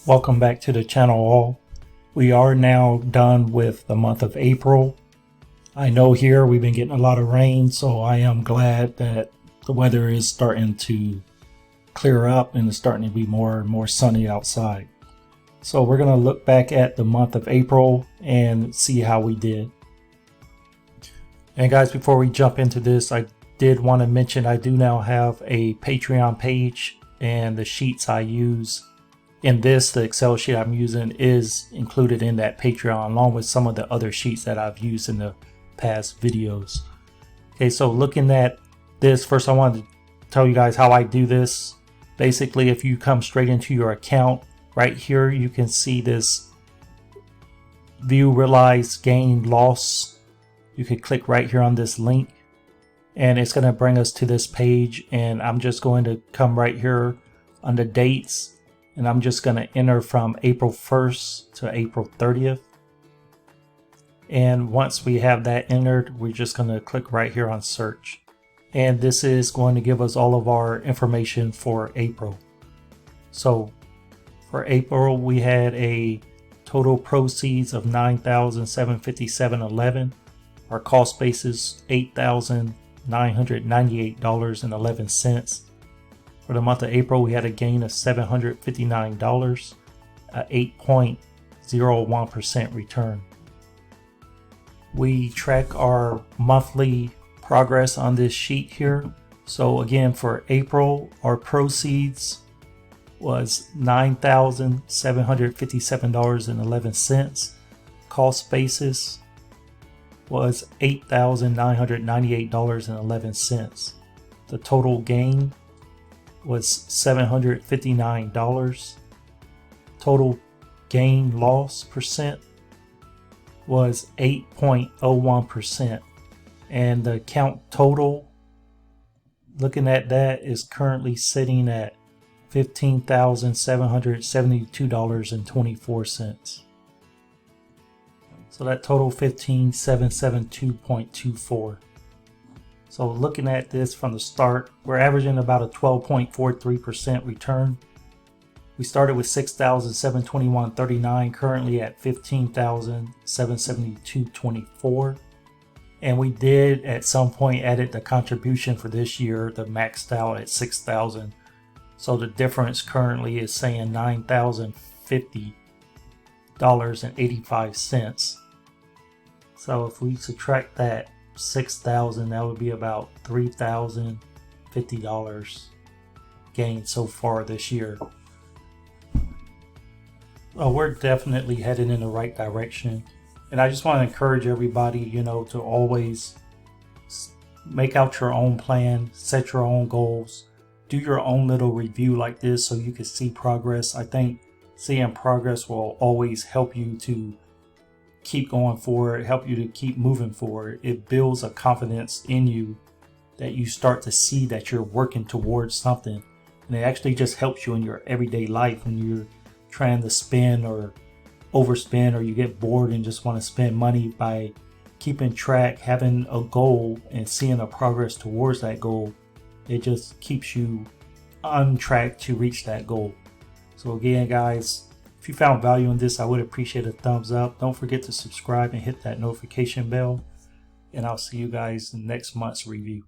Welcome back to the channel all. We are now done with the month of April. I know here we've been getting a lot of rain, so I am glad that the weather is starting to clear up and it's starting to be more and more sunny outside. So we're going to look back at the month of April and see how we did. And guys, before we jump into this, I did want to mention I do now have a Patreon page, and the sheets I use in this, the Excel sheet I'm using, is included in that Patreon along with some of the other sheets that I've used in the past videos. Okay, so looking at this, first I wanted to tell you guys how I do this. Basically, if you come straight into your account, right here you can see this view realized gain loss. You can click right here on this link and it's going to bring us to this page, and I'm just going to come right here on the dates, and I'm just going to enter from April 1st to April 30th. And once we have that entered, we're just going to click right here on search, and this is going to give us all of our information for April. So for April, we had a total proceeds of $9,757.11. Our cost basis $8,998.11. For the month of April, we had a gain of $759, a 8.01% return. We track our monthly progress on this sheet here. So again, for April, our proceeds was $9,757.11. Cost basis was $8,998.11. The total gain was $759. Total gain loss percent was 8.01%. And the account total, looking at that, is currently sitting at $15,772.24. So that total 15,772.24. So looking at this from the start, we're averaging about a 12.43% return. We started with $6,721.39, currently at $15,772.24. And we did at some point added the contribution for this year, the maxed out at $6,000. So the difference currently is saying $9,050.85. So if we subtract that $6,000, that would be about $3,050 gained so far this year. Well, we're definitely heading in the right direction, and I just want to encourage everybody, to always make out your own plan, set your own goals, do your own little review like this so you can see progress. I think seeing progress will always help you to keep going forward, help you to keep moving forward. It builds a confidence in you that you start to see that you're working towards something, and it actually just helps you in your everyday life when you're trying to spend or overspend, or you get bored and just want to spend money. By keeping track, having a goal, and seeing a progress towards that goal, it just keeps you on track to reach that goal. So again, guys, if you found value in this, I would appreciate a thumbs up. Don't forget to subscribe and hit that notification bell. And I'll see you guys in next month's review.